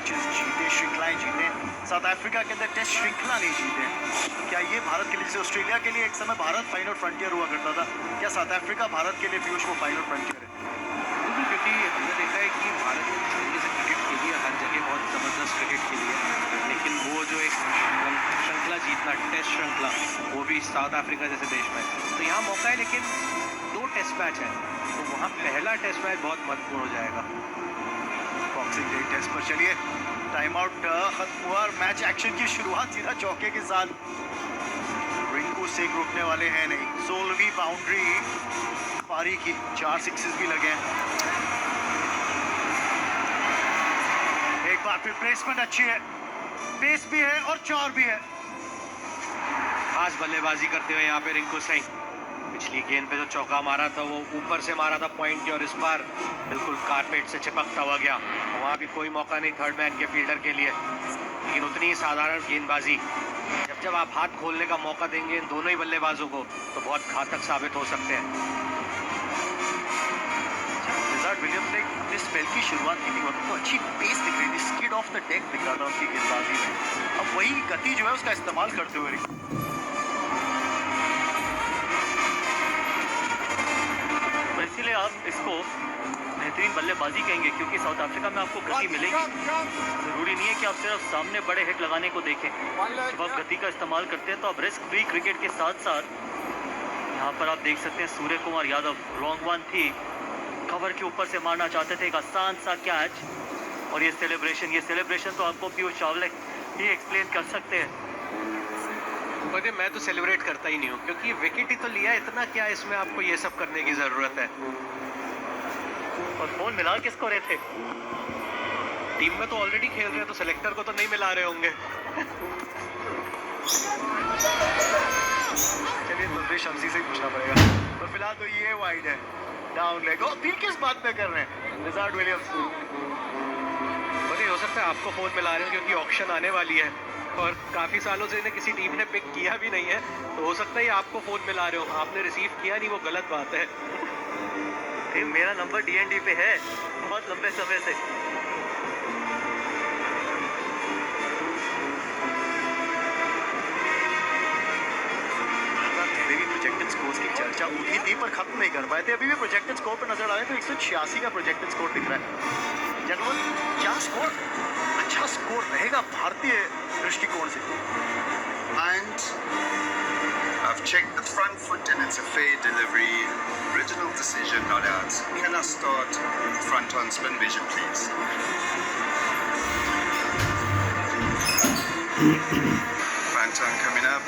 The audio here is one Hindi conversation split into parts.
मैचेस जीते, श्रृंखलाएं जीते, साउथ अफ्रीका के अंदर टेस्ट श्रृंखला नहीं जीते। क्या ये भारत के लिए, जैसे ऑस्ट्रेलिया के लिए एक समय भारत फाइनल फ्रंटियर हुआ करता था, क्या साउथ अफ्रीका भारत के लिए पीयूष वो फाइनल फ्रंटियर है? बिल्कुल, क्योंकि हमने देखा है कि भारत ने तरीके से क्रिकेट खेली है हर जगह, बहुत ज़बरदस्त क्रिकेट खेली है, लेकिन वो जो एक श्रृंखला जीतना, टेस्ट श्रृंखला, वो भी साउथ अफ्रीका जैसे देश में, तो यहाँ मौका है, लेकिन 2 टेस्ट मैच है, तो वहाँ पहला टेस्ट मैच बहुत महत्वपूर्ण हो जाएगा। बॉक्सिंग डे टेस्ट पर चलिए, टाइम आउट खत्म हुआ और मैच एक्शन की शुरुआत सीधा चौके के साथ। रिंकू सिंह रुकने वाले हैं नहीं, 16वीं बाउंड्री पारी की, 4 सिक्सेस भी लगे हैं। एक बार फिर प्लेसमेंट अच्छी है, पेस भी है और 4 भी है। खास बल्लेबाजी करते हुए यहाँ पे रिंकू सिंह, पिछली गेंद पे जो चौका मारा था वो ऊपर से मारा था पॉइंट की, और इस बार बिल्कुल कारपेट से चिपकता हुआ गया। वहाँ भी कोई मौका नहीं थर्ड मैन के फील्डर के लिए, लेकिन उतनी ही साधारण गेंदबाजी, जब आप हाथ खोलने का मौका देंगे इन दोनों ही बल्लेबाजों को, तो बहुत घातक साबित हो सकते हैं। विलियम्स ने अपने स्पेल की शुरुआत की थी, उनको अच्छी पेस दिख रही थी, स्किड ऑफ द डेक दिख रहा था उनकी गेंदबाजी में। अब वही गति जो है उसका इस्तेमाल करते हुए इसीलिए आप इसको बेहतरीन बल्लेबाजी कहेंगे, क्योंकि साउथ अफ्रीका में आपको गति मिलेगी। जरूरी नहीं है कि आप सिर्फ सामने बड़े हिट लगाने को देखें, जब आप गति का इस्तेमाल करते हैं तो आप रिस्क फ्री क्रिकेट के साथ साथ, यहाँ पर आप देख सकते हैं सूर्य कुमार यादव, रॉन्ग वन थी, कवर के ऊपर से मारना चाहते थे, एक आसान सा कैच, और ये सेलिब्रेशन तो आपको पीयूष चावला ही एक्सप्लेन कर सकते हैं। मुझे, मैं तो सेलिब्रेट करता ही नहीं हूँ, क्योंकि विकेट ही तो लिया, इतना क्या इसमें आपको ये सब करने की जरूरत है। और फोन मिला किसको रहे थे? टीम में तो ऑलरेडी खेल रहे हैं, तो सेलेक्टर को तो नहीं मिला रहे होंगे। चलिए तो शमसी से ही पूछना पड़ेगा। तो फिलहाल तो ये वाइड है, डाउन लेग। और फिर किस बात पे कर रहे हैं रिजर्व विलियम्स? मुझे हो सकता है आपको फोन मिला रहे हो, क्योंकि ऑक्शन आने वाली है और काफी सालों से इन्हें किसी टीम ने पिक किया भी नहीं है, तो हो सकता है आपको फोन मिला रहे हो, आपने रिसीव किया नहीं, वो गलत बात है। मेरा नंबर DND पे है बहुत लंबे समय से। प्रोजेक्टेड स्कोर्स की चर्चा उठी थी पर खत्म नहीं कर पाए थे, अभी भी प्रोजेक्टेड स्कोर पे नजर आ रहे तो 186 का प्रोजेक्टेड स्कोर दिख रहा है। जनरल क्या स्कोर, अच्छा स्कोर रहेगा भारतीय दृष्टिकोण से। And I've checked the front foot and it's a fair delivery. Original decision, not out. Can I start front on spin vision, please? Front on coming up.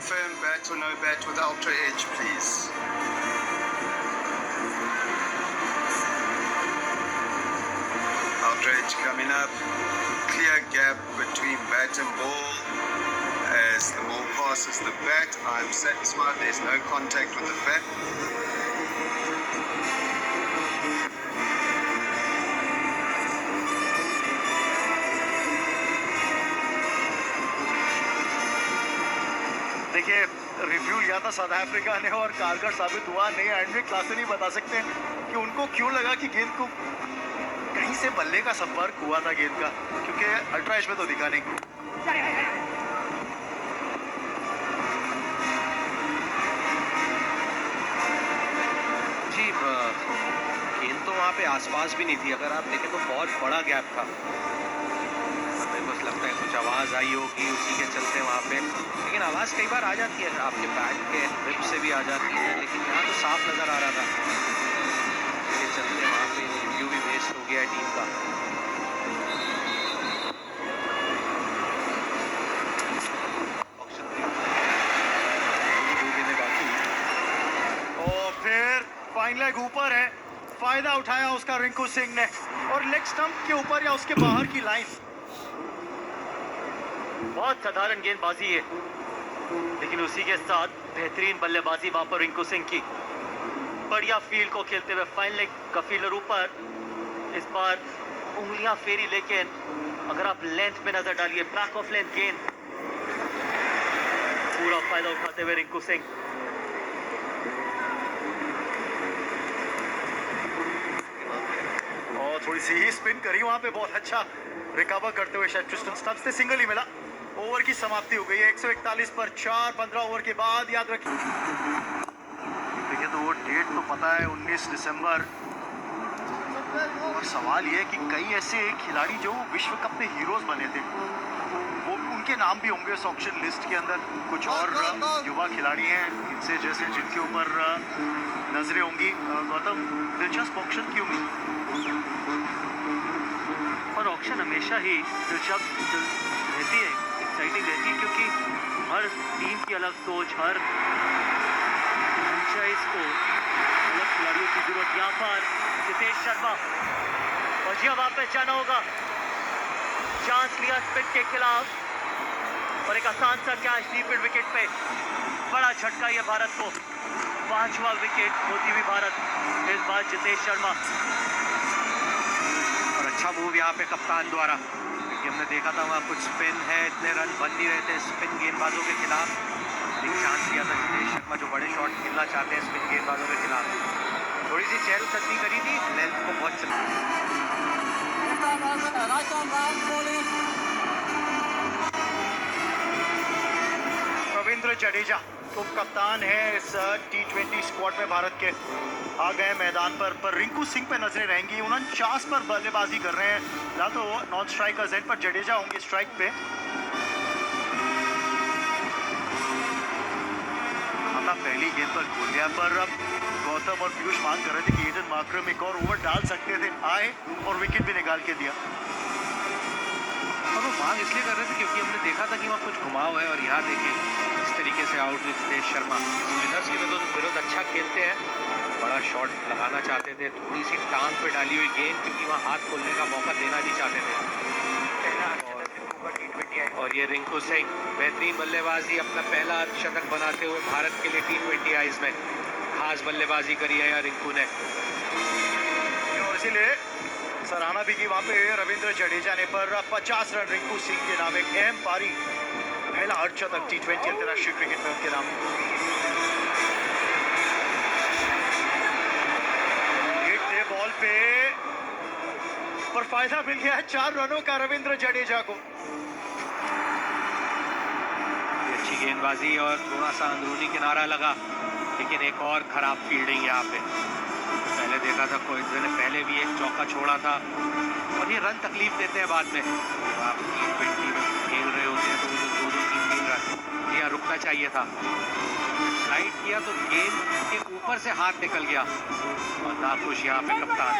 Firm bat or no bat with ultra edge, please. Ultra edge coming up. Clear gap between bat and ball. As the ball passes the bat, I'm satisfied there's no contact with the bat. देखिए रिव्यू लिया था साउथ अफ्रीका ने और कारगर साबित हुआ नहीं। एंड्रे क्लासन ही बता सकते हैं कि उनको क्यों लगा कि गेंद को कहीं से बल्ले का संपर्क हुआ था गेंद का, क्योंकि अल्ट्रा एज में तो दिखा नहीं। जी, गेंद तो वहाँ पे आसपास भी नहीं थी, अगर आप देखें तो बहुत बड़ा गैप था। बस लगता है कुछ आवाज़ आई होगी उसी के चलते वहाँ पे, लेकिन आवाज़ कई बार आ जाती है, आपके बैट के रिप से भी आ जाती है, लेकिन यहाँ तो साफ नज़र आ रहा था। इसके चलते वहाँ पे रिव्यू भी वेस्ट हो गया है टीम का। और फिर फाइन लेग ऊपर है, फायदा उठाया उसका रिंकू सिंह ने, और लेग स्टंप के ऊपर या उसके बाहर की लाइन। बहुत साधारण गेंदबाजी है, लेकिन उसी के साथ बेहतरीन बल्लेबाजी वहां पर रिंकू सिंह की। बढ़िया फील्ड को खेलते हुए फाइन लेग का फील्डर ऊपर, इस बार उंगलियां फेरी, लेकिन अगर आप लेंथ में नजर डालिए, बैक ऑफ लेंथ गेंद, पूरा फायदा उठाते हुए रिंकू सिंह। और थोड़ी सी ही स्पिन करी वहां पे, बहुत अच्छा रिकवर करते हुए शायद ट्रिस्टन स्टब्स से सिंगल ही मिला। ओवर की समाप्ति हो गई है 141 पर 4। 15 ओवर के बाद याद रखिए। देखिए तो वो डेट तो पता है 19 दिसंबर। और सवाल ये है कि कई ऐसे खिलाड़ी जो विश्व कप में हीरोज बने थे वो उनके नाम भी होंगे इस ऑक्शन लिस्ट के अंदर। कुछ और युवा खिलाड़ी हैं इनसे जैसे जिनके ऊपर नजरें होंगी। गौतम, दिलचस्प ऑक्शन की उम्मीद। और ऑक्शन हमेशा ही दिलचस्प रहती है, एक्साइटिंग रहती है, क्योंकि हर टीम की अलग सोच, हर फ्रेंचाइज को अलग खिलाड़ियों की जरूरत। यहाँ पर जितेश शर्मा, और जी अब वापस जाना होगा। चांस लिया स्पिन के खिलाफ और एक आसान सा कैच डीप मिड विकेट पे। बड़ा झटका ये भारत को। 5वां विकेट होती हुई भारत, इस बार जितेश शर्मा। और अच्छा मूव यहाँ पे कप्तान द्वारा, क्योंकि हमने देखा था वहाँ कुछ स्पिन है, इतने रन बन नहीं रहे थे स्पिन गेंदबाजों के खिलाफ। एक चांस लिया था जितेश शर्मा जो बड़े शॉट खेलना चाहते हैं स्पिन गेंदबाजों के खिलाफ। थोड़ी सी चहलकदमी करी थी, लेंथ को बहुत चला। रविंद्र जडेजा तो कप्तान है इस T20 स्क्वाड में भारत के। आ गए मैदान पर रिंकू सिंह पे नजरें रहेंगी। 49 पर बल्लेबाजी कर रहे हैं। ना तो नॉन स्ट्राइकर्स एंड पर जडेजा होंगे स्ट्राइक पे। अपना पहली गेंद पर गोलिया पर अब गौतम और पीयूष मांग कर रहे थे कि एडन मार्करम एक और ओवर डाल सकते थे, आए और विकेट भी निकाल के दिया। और वो मांग इसलिए कर रहे थे क्योंकि हमने देखा था कि वहाँ कुछ घुमाव है। और यहाँ देखिए इस तरीके से आउट जितेश शर्मा। स्पिनर्स के विरुद्ध अच्छा खेलते हैं, बड़ा शॉट लगाना चाहते थे, थोड़ी सी टांग पे डाली हुई गेंद, क्योंकि वहाँ हाथ खोलने का मौका देना नहीं चाहते थे। और ये रिंकू सिंह बेहतरीन बल्लेबाजी, अपना पहला शतक बनाते हुए भारत के लिए T20 आईज में खास बल्लेबाजी करी है रिंकू ने। और इसीलिए सराहना भी की वहां पे रविंद्र जडेजा ने। पर 50 रन रिंकू सिंह के नाम, एक अहम पारी, पहला अर्धशतक T20 अंतर्राष्ट्रीय क्रिकेट में उनके नाम। बॉल पे पर फायदा मिल गया है 4 रनों का रविंद्र जडेजा को। अच्छी गेंदबाजी और थोड़ा सा अंदरूनी किनारा लगा, लेकिन एक और खराब फील्डिंग यहाँ पे। पहले देखा था कोई ने पहले भी एक चौका छोड़ा था। और ये रन तकलीफ देते हैं बाद में। आप T20 में खेल रहे होते हैं तो वो 2-3 रन यहाँ रुकना चाहिए था। स्लाइड किया तो गेंद के ऊपर से हाथ निकल गया और नाखुश यहाँ पे कप्तान।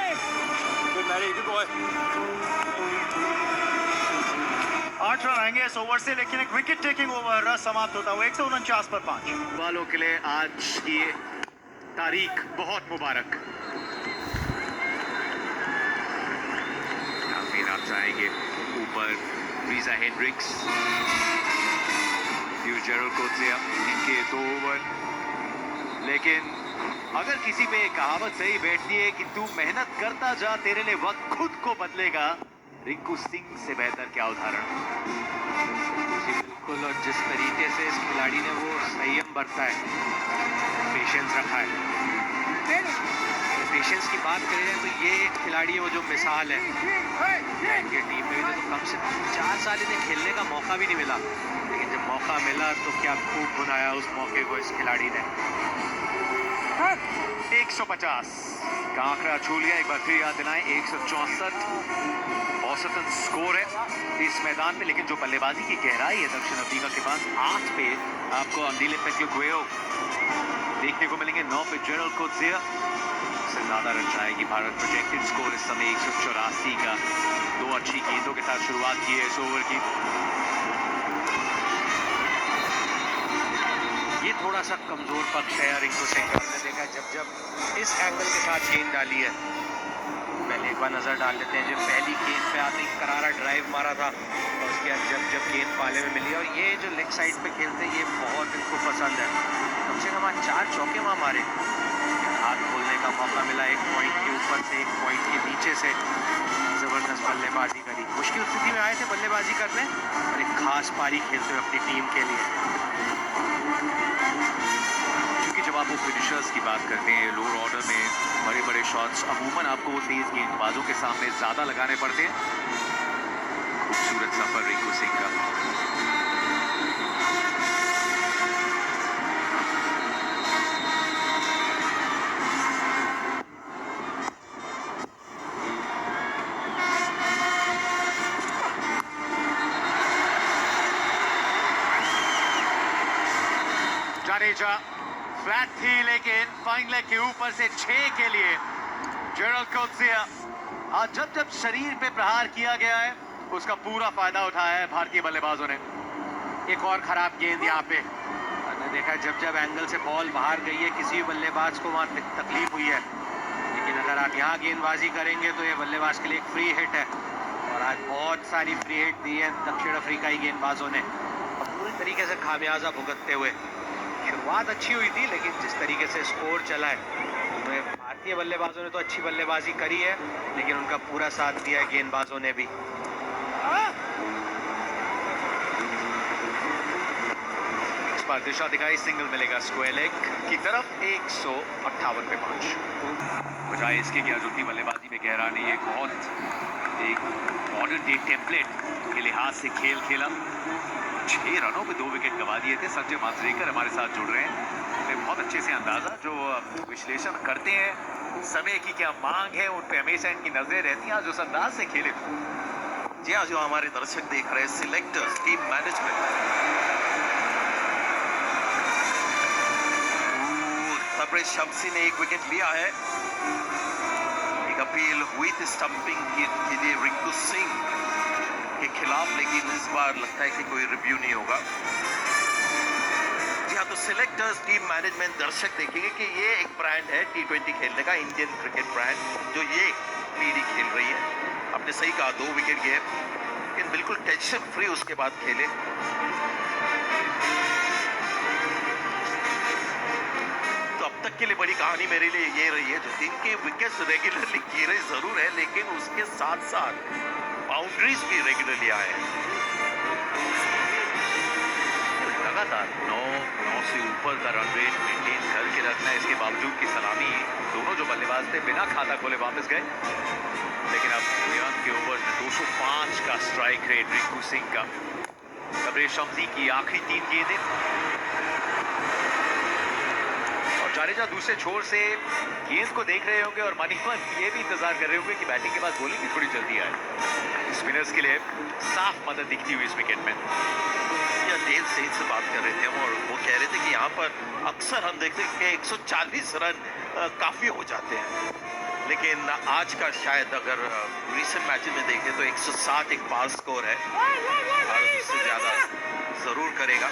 8 रन आएंगे इस ओवर से, लेकिन एक विकेट टेकिंग ओवर समाप्त होता हुआ 149 पर 5। वालों के लिए आज की तारीख बहुत मुबारक। आएंगे ऊपर रीजा हेंड्रिक्स, जेरल कोत्सिया, इनके 2 ओवर। लेकिन अगर किसी पे कहावत सही बैठती है कि तू मेहनत करता जा, तेरे लिए वक्त खुद को बदलेगा, रिंकू सिंह से बेहतर क्या उदाहरण। बिल्कुल, और जिस तरीके से इस खिलाड़ी ने वो संयम बरता है, पेशेंस रखा है। पेशेंस की बात करें तो ये एक खिलाड़ी है वो जो मिसाल है इनके टीम में। तो कम से कम 4 साल इन्हें खेलने का मौका भी नहीं मिला, लेकिन जब मौका मिला तो क्या खूब बनाया उस मौके को इस खिलाड़ी ने। 150 का आंकड़ा छू लिया। एक बार फिर याद दिलाएं, 164 औसतन स्कोर है इस मैदान पे। लेकिन जो बल्लेबाजी की गहराई है दक्षिण अफ्रीका के पास, 8 पे आपको अंदीले पेक्लुगुएओ देखने को मिलेंगे, 9 पे जेरल कोत्सिया। से ज्यादा रन चाहेगी भारत। प्रोजेक्टेड स्कोर इस समय 184 का। 2 अच्छी गेंदों के साथ शुरुआत की है इस ओवर की। ये थोड़ा सा कमजोर पक्ष है रिंकू सिंह का। हमने देखा जब इस एंगल के साथ गेंद डाली है, पहले एक बार नजर डाल लेते हैं। जब पहली गेंद पे आते ही करारा ड्राइव मारा था और उसके बाद जब गेंद पाले में मिली, और ये जो लेग साइड पे खेलते हैं ये बहुत इनको पसंद है। कम से कम 4 चौके वहाँ मारे, हाथ खोलने का मौका मिला। 1 पॉइंट के ऊपर से 1 पॉइंट के नीचे से जबरदस्त बल्लेबाजी करी। मुश्किल स्थिति में आए थे बल्लेबाजी करने और एक खास पारी खेलते हुए अपनी टीम के लिए। क्योंकि जब आप वो फिनिशर्स की बात करते हैं लोअर ऑर्डर में, बड़े बड़े शॉट्स अमूमन आपको वो तेज गेंदबाजों के सामने ज्यादा लगाने पड़ते हैं। सफर रिंकू सिंह का। जाडेजा फ्लैट थी, लेकिन फाइन लेग के ऊपर से 6 के लिए जेरल्ड कोत्सिया। आज जब जब शरीर पे प्रहार किया गया है, उसका पूरा फायदा उठाया है भारतीय बल्लेबाजों ने। एक और खराब गेंद यहाँ पे हमने देखा है, जब जब एंगल से बॉल बाहर गई है, किसी भी बल्लेबाज को वहाँ तकलीफ हुई है। लेकिन अगर आप यहाँ गेंदबाजी करेंगे तो ये बल्लेबाज के लिए एक फ्री हिट है, और आज बहुत सारी फ्री हिट दी है दक्षिण अफ्रीकाई गेंदबाजों ने, और पूरी तरीके से खामियाजा भुगतते हुए। शुरुआत अच्छी हुई थी, लेकिन जिस तरीके से स्कोर चला है, तो भारतीय बल्लेबाजों ने तो अच्छी बल्लेबाजी करी है, लेकिन उनका पूरा साथ दिया है गेंदबाजों ने भी। इस बार दिशा दिखाई, सिंगल मिलेगा स्क्वायर लेग की तरफ, 158 पे पहुंच। बजाय इसके कि अजुल्ती बल्लेबाजी में गहरा नहीं, एक मॉडर्न डे टेम्पलेट के लिहाज से खेल खेला। 6 रनों पे 2 विकेट गंवा दिए थे। संजय मांजरेकर हमारे साथ जुड़ रहे हैं, बहुत अच्छे से अंदाजा जो विश्लेषण करते हैं समय की क्या मांग है, उन पे हमेशा इनकी नजरें रहती हैं। आज उस अंदाज से खेले। जी हाँ, जो हमारे दर्शक देख रहे हैं, selectors, team management, Tabraiz Shamsi ने 1 विकेट लिया है। एक अपील हुई थी स्टंपिंग के लिए रिंकू सिंह के खिलाफ, लेकिन इस बार लगता है कि कोई रिव्यू नहीं होगा। जी हाँ, तो सिलेक्टर्स, टीम मैनेजमेंट, दर्शक देखेंगे कि ये एक ब्रांड है T20 खेलने का, इंडियन क्रिकेट ब्रांड, जो ये पीढ़ी खेल रही है। आपने सही कहा, 2 विकेट गए, लेकिन बिल्कुल टेंशन फ्री उसके बाद खेले। तो अब तक के लिए बड़ी कहानी मेरे लिए ये रही है, जो इनके विकेट्स रेगुलरली गिरे जरूर है, लेकिन उसके साथ साथ बाउंड्रीज भी रेगुलरली आए हैं। लगातार 9 से ऊपर का रन रेट मेंटेन करके रखना है, इसके बावजूद की सलामी दोनों जो बल्लेबाज थे बिना खाता खोले वापस गए। लेकिन अब ईरान के ओवर में 205 का स्ट्राइक रेट रिंकू सिंह का। तबरेज शम्सी की आखिरी 3 गेंदें, और जाडेजा दूसरे छोर से गेंद को देख रहे होंगे, और मनीमन ये भी इंतजार कर रहे होंगे कि बैटिंग के बाद बॉलिंग भी थोड़ी जल्दी आए। स्पिनर्स के लिए साफ मदद दिखती हुई इस विकेट में। या डेल सेन से बात कर रहे थे हम, और वो कह रहे थे कि यहाँ पर अक्सर हम देखते हैं कि 140 रन काफी हो जाते हैं, लेकिन आज का शायद अगर रीसेंट मैचेस में देखें तो 107 एक पार स्कोर है, और उससे ज्यादा जरूर करेगा।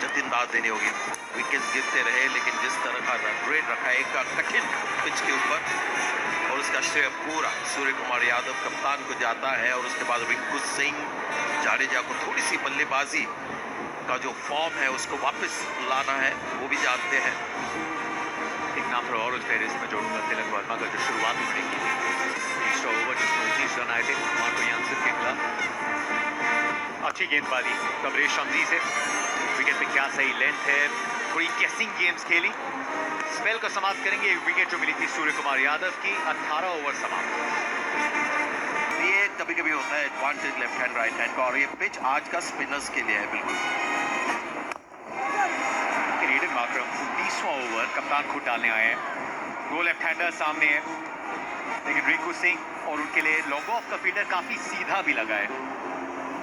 जतिन दास देनी होगी। विकेट्स गिरते रहे, लेकिन जिस तरह का रन रेट रखा है एक कठिन पिच के ऊपर, और उसका श्रेय पूरा सूर्य कुमार यादव कप्तान को जाता है। और उसके बाद रिंकू सिंह, जाडेजा को थोड़ी सी बल्लेबाजी का जो फॉर्म है उसको वापस लाना है, वो भी जानते हैं। एक नाम पर और उस फेरिस में जोड़ूंगा, तिलक वर्मा का जो शुरुआत उसने की थी, तीसरा ओवर जिसमें 19 रन आए थे मार्को यानसन के खिलाफ। अच्छी गेंदबाजी तबरेज शम्सी से, विकेट पे क्या सही लेंथ है, थोड़ी गेसिंग गेम्स खेली। स्पेल को समाप्त करेंगे, एक विकेट जो मिली थी सूर्य कुमार यादव की। 18 ओवर समाप्त। ये कभी कभी होता है advantage left hand right hand का, और ये पिच आज का स्पिनर्स के लिए है बिल्कुल। एडन मार्करम 19वां ओवर कप्तान खुद डालने आए हैं। 2 लेफ्ट हैंडर सामने हैं, लेकिन रिंकू सिंह और उनके लिए लॉन्ग ऑफ का फील्डर काफी सीधा भी लगा है।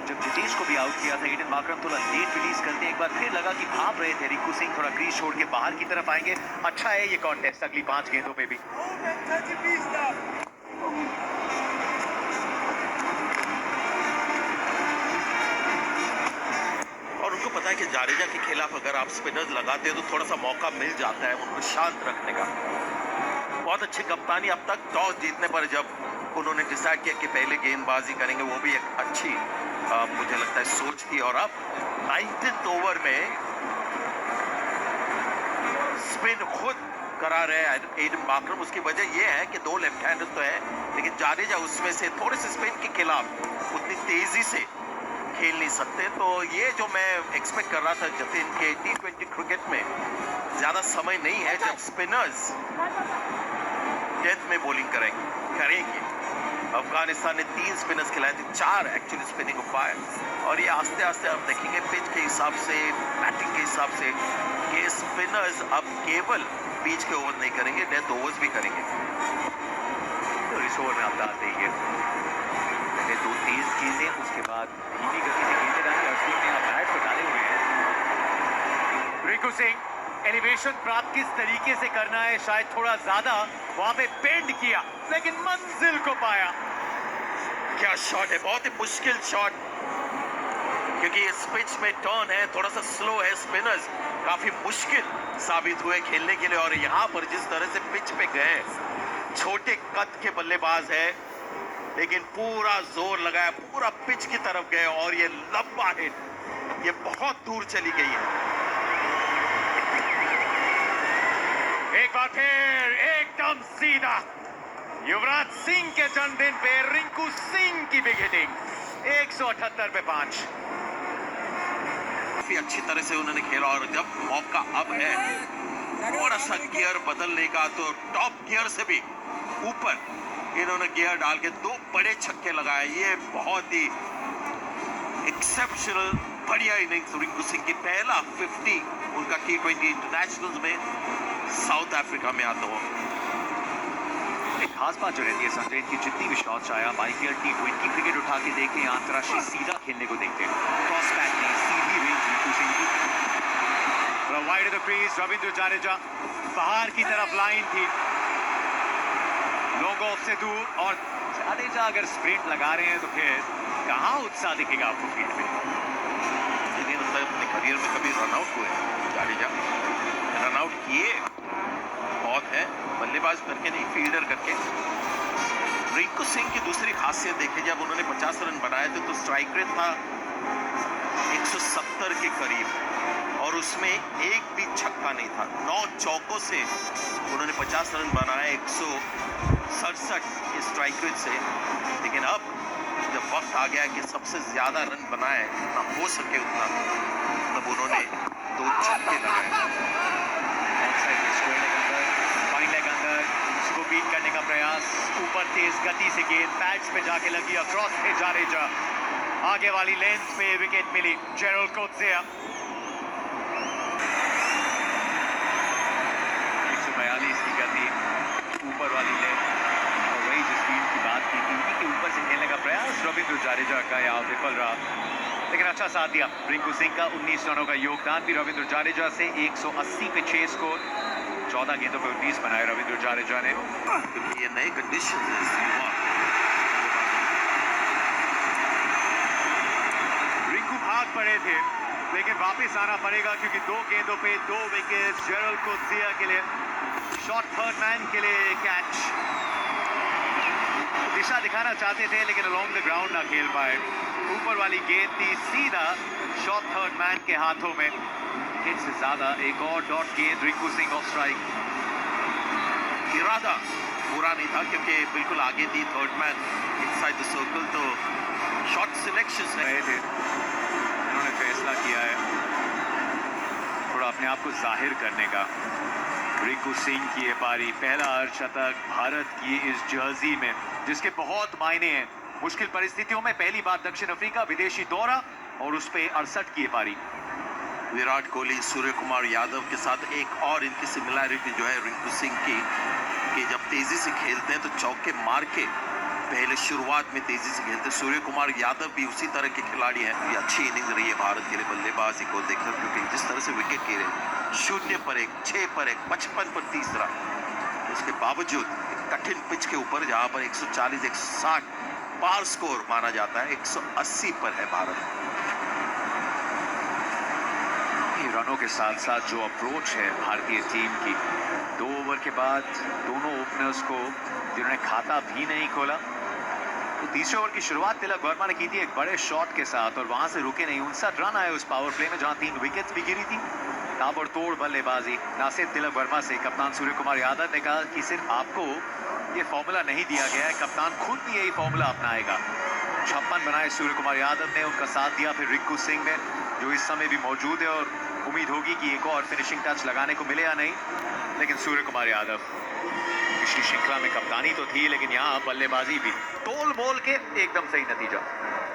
जब जितेश को भी आउट किया था एडन मार्करम, थोड़ा लेट रिलीज करते एक बार फिर लगा कि भाप रहे थे रिंकू सिंह, थोड़ा क्रीज छोड़ के बाहर की तरफ आएंगे। अच्छा है ये कॉन्टेस्ट अगली 5 गेंदों पे भी। और उनको पता है कि जाडेजा के खिलाफ अगर आप स्पिनर्स लगाते हो तो थोड़ा सा मौका मिल जाता है उनको शांत रखने का। बहुत अच्छी कप्तानी अब तक। टॉस जीतने पर जब उन्होंने डिसाइड किया कि पहले गेंदबाजी करेंगे, वो भी एक अच्छी मुझे लगता है सोच थी। और अब 19th ओवर में स्पिन खुद करा रहे हैं एडन मार्करम। उसकी वजह यह है कि 2 लेफ्ट हैंडर तो है, लेकिन जाडेजा उसमें से थोड़े से स्पिन के खिलाफ उतनी तेजी से खेल नहीं सकते। तो ये जो मैं एक्सपेक्ट कर रहा था जतिन के T20 क्रिकेट में ज्यादा समय नहीं है जब स्पिनर्स डेथ में बॉलिंग करेंगे। अफगानिस्तान ने 3 स्पिनर्स खिलाए थे, 4 एक्चुअली स्पिनिंग ऑफ फायर, और ये आस्ते आस्ते आप देखेंगे पिच के हिसाब से, बैटिंग के हिसाब से कि स्पिनर्स अब केवल बीच के ओवर नहीं करेंगे, डेथ ओवर्स भी करेंगे। तो इस ओवर में आप डालते ही पहले 2 तेज गेंदें, उसके बाद धीमी गति से गेंदें डाली। अर्शदीप ने बैट पे डाले हुए हैं। रिंकू सिंह एलिवेशन प्राप्त किस तरीके से करना है, शायद थोड़ा ज्यादा वहां पे बेंड किया, लेकिन मंजिल को पाया। क्या शॉट है, बहुत ही मुश्किल शॉट, क्योंकि इस पिच में टर्न है, थोड़ा सा स्लो है, स्पिनर्स काफी मुश्किल साबित हुए खेलने के लिए। और यहाँ पर जिस तरह से पिच पे गए, छोटे कद के बल्लेबाज है, लेकिन पूरा जोर लगाया, पूरा पिच की तरफ गए, और ये लंबा हिट, ये बहुत दूर चली गई है। एक बार फिर एकदम सीधा युवराज सिंह के जन्मदिन पे रिंकू सिंह की बिग हिटिंग, 178 पे 5। काफी अच्छी तरह से उन्होंने खेला, और जब मौका अब है थोड़ा सा गियर बदलने का, तो टॉप गियर से भी ऊपर इन्होंने गियर डाल के 2 बड़े छक्के लगाए। ये बहुत ही एक्सेप्शनल बढ़िया इनिंग्स रिंकू सिंह की, पहला 50 उनका T20 इंटरनेशनल में साउथ अफ्रीका में आता हो। एक खास बात जो रहती है संजय, इनकी जितनी भी शॉट्स आया IPL T20 क्रिकेट उठा के देखें, अंतरराष्ट्रीय सीधा खेलने को देखते हैं, क्रॉस बैक नहीं, सीधी रेंज रिंकू सिंह की। Wide the crease Ravindra Jadeja, बाहर की तरफ लाइन थी, लॉन्ग ऑफ से दूर, और जाडेजा अगर स्प्रिंट लगा रहे हैं तो फिर कहाँ उत्साह दिखेगा आपको फील्ड में। इन्हें मतलब अपने करियर में कभी रनआउट हुए जाडेजा, रनआउट किए बहुत है, बल्लेबाज करके नहीं, फील्डर करके। रिंकू सिंह की दूसरी खासियत देखें, जब उन्होंने 50 रन बनाए थे तो स्ट्राइक रेट था 170 के करीब, और उसमें एक भी छक्का नहीं था। 9 चौकों से उन्होंने 50 रन बनाए 167 के स्ट्राइक रेट से। लेकिन अब जब वक्त आ गया कि सबसे ज्यादा रन बनाए ना हो सके उतना, तब उन्होंने 2 छक्के लगाए। बीट करने का प्रयास, ऊपर तेज गति से गेंद पैड्स पे जाके लगी, अक्रॉस पे जाडेजा, आगे वाली लेंथ पे विकेट मिली जेरोल्ड कोत्ज़ेआ। 142 की गति, ऊपर वाली लेंथ, और वही जिस फील्ड की बात की थी कि ऊपर से खेलने का प्रयास रविंद्र जाडेजा का यहाँ विफल रहा, लेकिन अच्छा साथ दिया रिंकू सिंह का। 19 रनों का योगदान भी रविंद्र जाडेजा से, 180 पे 6 स्कोर, 14 गेंदों पे 19 बनाए रविंद्र जाडेजा ने। क्योंकि ये नए कंडीशन है, रिंकू भाग पड़े थे, लेकिन वापस आना पड़ेगा, क्योंकि 2 गेंदों पे 2 विकेट जेरोल्ड कोत्ज़ेआ के लिए, शॉट थर्ड मैन के लिए कैच। दिशा दिखाना चाहते थे, लेकिन अलोंग द ग्राउंड ना खेल पाए। ऊपर वाली गेंद थी सीधा शॉट थर्ड मैन के हाथों में, हिट से ज्यादा एक और डॉट गेंद, रिंकू सिंह ऑफ स्ट्राइक। इरादा बुरा नहीं था, क्योंकि बिल्कुल आगे थी third man inside the circle, तो शॉट सिलेक्शंस रहे थे, उन्होंने फैसला किया है थोड़ा अपने आप को जाहिर करने का। रिंकू सिंह की ये पारी, पहला अर्धशतक भारत की इस जर्सी में, जिसके बहुत मायने हैं। मुश्किल परिस्थितियों में पहली बार दक्षिण अफ्रीका विदेशी दौरा, और उस पे 68 की ये पारी। विराट कोहली, सूर्य कुमार यादव के साथ एक और इनकी सिमिलैरिटी जो है रिंकू सिंह की, कि जब तेजी से खेलते हैं तो चौके मार के पहले शुरुआत में तेजी से खेलते हैं। सूर्य कुमार यादव भी उसी तरह के खिलाड़ी हैं। ये अच्छी इनिंग रही है भारत के लिए बल्लेबाजी को देखकर, क्योंकि जिस तरह से विकेट गिरे, 0 पर 1, 6 पर 1, 55 पर तीसरा, उसके बावजूद कठिन पिच के ऊपर जहां पर 140, 160 पार स्कोर माना जाता है, 180 पर है भारत। रनों के साथ साथ जो अप्रोच है भारतीय टीम की, 2 ओवर के बाद दोनों ओपनर्स को जिन्होंने खाता भी नहीं खोला, तो तीसरे ओवर की शुरुआत तिलक वर्मा ने की थी एक बड़े शॉट के साथ, और वहां से रुके नहीं। 59 रन आए उस पावर प्ले में, जहां 3 विकेट्स भी गिरी थी। ताबड़तोड़ बल्लेबाजी ना सिर्फ तिलक वर्मा से, कप्तान सूर्य कुमार यादव ने कहा कि सिर्फ आपको ये फॉर्मूला नहीं दिया गया है, कप्तान खुद भी यही फॉर्मूला अपनाएगा। 56 बनाए सूर्य कुमार यादव ने, उनका साथ दिया फिर रिंकू सिंह ने, जो इस समय भी मौजूद है, और उम्मीद होगी कि एक और फिनिशिंग टच लगाने को मिले या नहीं। लेकिन सूर्य कुमार यादव, पिछली श्रृंखला में कप्तानी तो थी, लेकिन यहाँ बल्लेबाजी भी तोल मोल के एकदम सही नतीजा।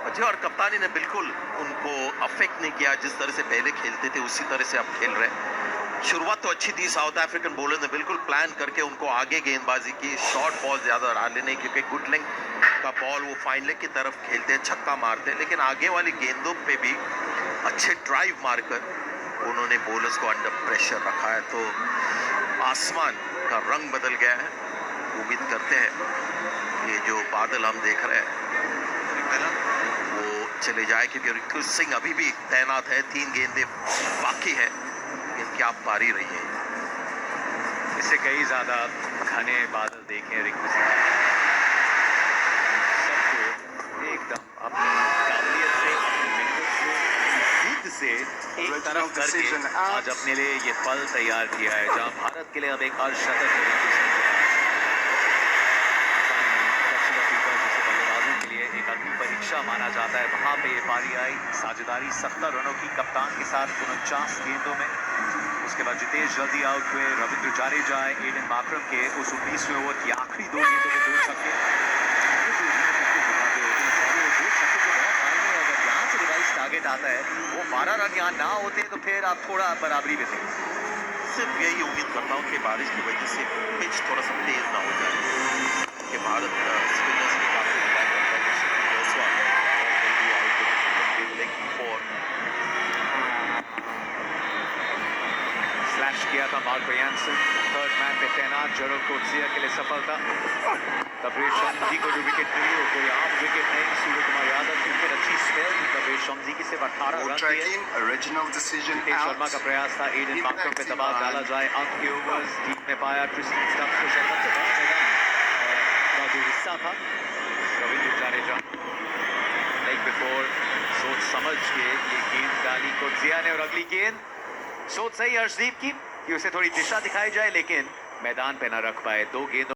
जी, और कप्तानी ने बिल्कुल उनको अफेक्ट नहीं किया। जिस तरह से पहले खेलते थे उसी तरह से अब खेल रहे हैं। शुरुआत तो अच्छी थी, साउथ अफ्रीकन बॉलर ने बिल्कुल प्लान करके उनको आगे गेंदबाजी की, शॉर्ट बॉल ज्यादा डाले नहीं, क्योंकि गुड लेंथ का बॉल वो फाइन लेग की तरफ खेलते हैं, छक्का मारते हैं, लेकिन आगे वाली गेंदों पे भी अच्छे ड्राइव मारकर उन्होंने बॉलर्स को अंडर प्रेशर रखा है। तो आसमान का रंग बदल गया है। उम्मीद करते हैं ये जो बादल हम देख रहे हैं वो चले जाए, क्योंकि ऋतु सिंह अभी भी तैनात है। 3 गेंदें बाकी है, लेकिन क्या पारी रही है। इससे कई ज्यादा घने बादल देखे ऋतु सिंह, सबको एकदम अपनी काबिलियत से, अपनी मेहनत से, जिद से एक तरफ करके आज अपने लिए ये पल तैयार किया है, जहां भारत के लिए अब एक अर्धशतक है ऋतु सिंह के पास। दक्षिण अफ्रीका जैसे बल्लेबाजों के लिए एक अग्नि परीक्षा माना जाता है, वहां पे ये पारी आई। साझेदारी 70 रनों की कप्तान के साथ 49 गेंदों में। उसके बाद जितेश जल्दी आउट हुए, रविंद्र जाडेजा आए, एडन मार्क्रम के उस 19वें ओवर की आखिरी 2 गेंदों में 2 छक्के। टारगेट आता है, वो 12 रन यहाँ ना होते तो फिर आप थोड़ा बराबरी में थे। सिर्फ यही उम्मीद करता हूँ कि बारिश की वजह से पिच थोड़ा सा तेज ना हो जाए, कि भारत स्पिनर्स भी काफी रिलाई करता है। स्लैश किया था मार्को यानसन, थर्ड मैन पे तैनात जेरोल्ड कोर्सिया के लिए सफलता। कबीर शमजी को जो विकेट मिली वो कोई आम विकेट नहीं, सूर्य कुमार यादव की फिर अच्छी स्पेल थी कबीर शमजी की, सिर्फ 18 रन दिए। tracking, original decision Nitesh out. Sharma का प्रयास था एडन मार्क्रम पे दबाव डाला जाए, अंक के ओवर्स टीम में पाया क्रिस्टियन स्टम्स को शतक से बड़ा मैदान का जो हिस्सा था। रविंद्र जाडेजा लेग बिफोर सोच समझ के ये गेंद डाली कोर्सिया ने, और अगली गेंद सोच सही हर्षदीप की कि उसे थोड़ी दिशा दिखाई जाए, लेकिन मैदान पे न रख पाए। 2 गेंदों